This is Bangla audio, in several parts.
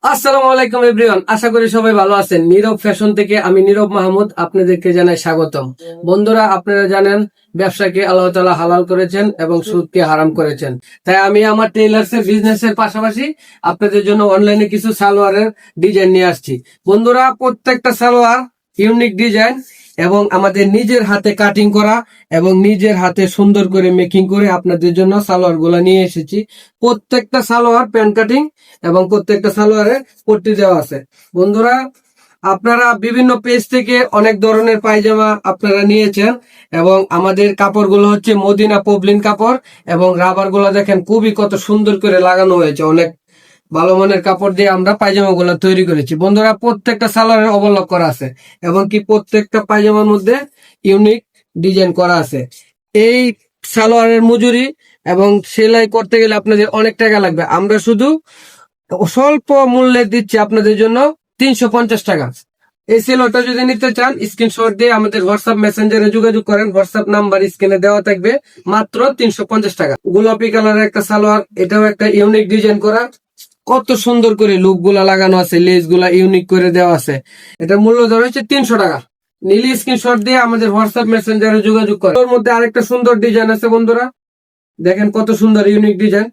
আসসালামু আলাইকুম এভরিওয়ান, আশা করি সবাই ভালো আছেন। নীরব ফ্যাশন থেকে আমি নীরব মাহমুদ আপনাদেরকে জানাই স্বাগতম। বন্ধুরা, আপনারা জানেন ব্যবসাকে আল্লাহ তাআলা হালাল করেছেন এবং সুদকে হারাম করেছেন। তাই আমি আমার টেইলার্স এর বিজনেসের পাশাপাশি আপনাদের জন্য অনলাইনে কিছু সালোয়ারের ডিজাইন নিয়ে আসছি। বন্ধুরা, প্রত্যেকটা সালোয়ার ইউনিক ডিজাইন এবং আমাদের নিজের হাতে কাটিং করা এবং নিজের হাতে সুন্দর করে মেকিং করে আপনাদের জন্য সালোয়ার গুলা নিয়ে এসেছি। প্রত্যেকটা সালোয়ার প্যান্ট কাটিং এবং প্রত্যেকটা সালোয়ারে পট্টি দেওয়া আছে। বন্ধুরা, আপনারা বিভিন্ন পেজ থেকে অনেক ধরনের পায়জামা আপনারা নিয়েছেন এবং আমাদের কাপড়গুলো হচ্ছে মদিনা পবলিন কাপড় এবং রাবার গুলো দেখেন খুবই কত সুন্দর করে লাগানো হয়েছে। অনেক ভালো মানের কাপড় দিয়ে আমরা পায়জামা গুলা তৈরি করেছি। বন্ধুরা, প্রত্যেকটা সালোয়ারের ওভারলক করা আছে এবং কি প্রত্যেকটা পায়জামার মধ্যে ইউনিক ডিজাইন করা আছে। এই সালোয়ারের মজুরি এবং সেলাই করতে গেলে আপনাদের অনেক টাকা লাগবে। আমরা শুধু স্বল্প মূল্যে দিচ্ছি আপনাদের জন্য 350 টাকা। এই সেলোটা যদি নিতে চান স্ক্রিনশট দিয়ে আমাদের হোয়াটসঅ্যাপ মেসেঞ্জারে যোগাযোগ করেন। হোয়াটসঅ্যাপ নাম্বার স্ক্রিনে দেওয়া থাকবে। মাত্র 350 টাকা। গোলাপি কালারের একটা সালোয়ার, এটাও একটা ইউনিক ডিজাইন করা। কত সুন্দর করে লুক গুলা লাগানো আছে, লেস গুলা ইউনিক করে দেওয়া আছে। এটা মূল্য ধরা হচ্ছে 300 টাকা। নীলি স্ক্রিনশট দিয়ে আমাদের হোয়াটসঅ্যাপ মেসেঞ্জারে যোগাযোগ করেন। ওর মধ্যে আরেকটা সুন্দর ডিজাইন আছে বন্ধুরা, দেখেন কত সুন্দর ইউনিক ডিজাইন।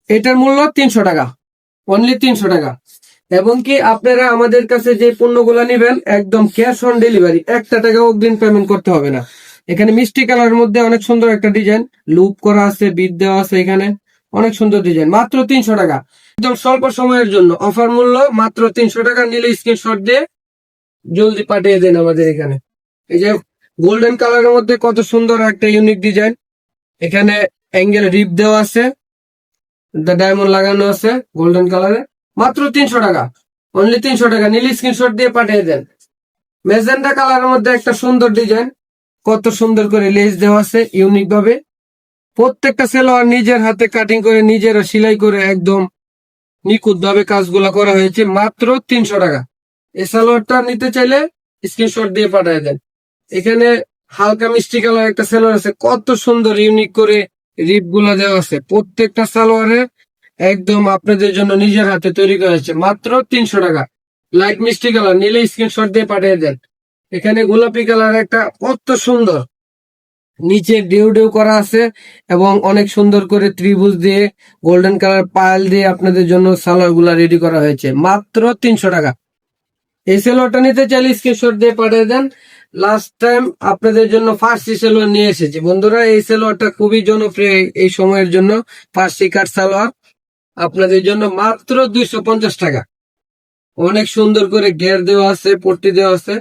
এটার মূল্য 300 টাকা, অনলি 300 টাকা। এবং কি আপনারা আমাদের কাছে যে পণ্যগুলো নেবেন একদম ক্যাশ অন ডেলিভারি, একটা টাকা অগ্রিম পেমেন্ট করতে হবে না। এখানে মিষ্টি কালারের মধ্যে অনেক সুন্দর একটা ডিজাইন, লুপ করা আছে, বিট দেওয়া আছে, এখানে অনেক সুন্দর ডিজাইন। মাত্র 300 টাকা, একদম স্বল্প সময়ের জন্য অফার মূল্য। মাত্র 300 টাকা নিলে স্ক্রিনশট দিয়ে জলদি পাঠিয়ে দেন আমাদের এখানে। এই যে গোল্ডেন কালারের মধ্যে কত সুন্দর একটা ইউনিক ডিজাইন, এখানে অ্যাঙ্গেল রিপ দেওয়া আছে, ডায়মন্ড লাগানো আছে গোল্ডেন কালারে। মাত্র 300 টাকা, অনলি 300 টাকা নিলে স্ক্রিনশট দিয়ে পাঠিয়ে দেন। ম্যাজেন্টা কালারের মধ্যে একটা সুন্দর ডিজাইন, কত সুন্দর করে লেস দেওয়া আছে ইউনিক ভাবে। প্রত্যেকটা সেলোয়ার নিজের হাতে কাটিং করে নিজেরা সেলাই করে একদম নিখুঁত ভাবে কাজগুলা করা হয়েছে। মাত্র 300 টাকা। এই সালোয়ারটা নিতে চাইলে স্ক্রিনশট দিয়ে পাঠিয়ে দেন। এখানে হালকা মিষ্টি কালার একটা সালোয়ার আছে, কত সুন্দর ইউনিক করে রিপ গুলা দেওয়া আছে। প্রত্যেকটা সালোয়ারে একদম আপনাদের জন্য নিজের হাতে তৈরি করা হয়েছে। মাত্র 300 টাকা। লাইট মিষ্টি কালার নিলে স্ক্রিনশট দিয়ে পাঠিয়ে দেন। এখানে গোলাপি কালার একটা কত সুন্দর নিচে ডিউ ডিউ করা আছে এবং অনেক সুন্দর করে ত্রিভুজ দিয়ে গোল্ডেন কালার পায়াল দিয়ে আপনাদের জন্য সালোয়ার গুলা রেডি করা হয়েছে। মাত্র 300 টাকা। এই সেলোয়ারটা নিতে চাইলে স্ক্রিনশট দিয়ে পাঠিয়ে দেন। লাস্ট টাইম আপনাদের জন্য ফার্সি সেলোয়ার নিয়ে এসেছি বন্ধুরা। এই সেলোয়ারটা খুবই জনপ্রিয় এই সময়ের জন্য, ফার্সি কাট সালোয়ার আপনাদের জন্য মাত্র 250 টাকা। অনেক সুন্দর করে ঘের দেওয়া আছে, পট্টি দেওয়া আছে,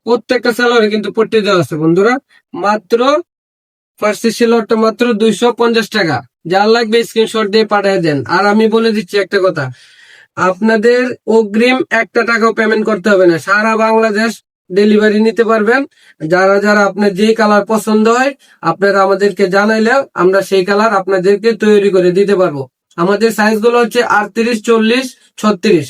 প্রত্যেকটা সালোয়ারে কিন্তু পট্টি দেওয়া আছে বন্ধুরা। মাত্র ফার্সি সেলোয়ারটা মাত্র 250 টাকা। যার লাগবে স্ক্রিনশট দিয়ে পাঠিয়ে দেন। আর আমি বলে দিচ্ছি একটা কথা, আপনাদের অগ্রিম একটা টাকাও পেমেন্ট করতে হবে না, সারা বাংলাদেশ ডেলিভারি নিতে পারবেন। যারা যারা আপনার যে কালার পছন্দ হয় আপনারা আমাদেরকে জানাইলে আমরা সেই কালার আপনাদেরকে তৈরি করে দিতে পারবো। আমাদের সাইজ গুলো হচ্ছে 38, 40, 36।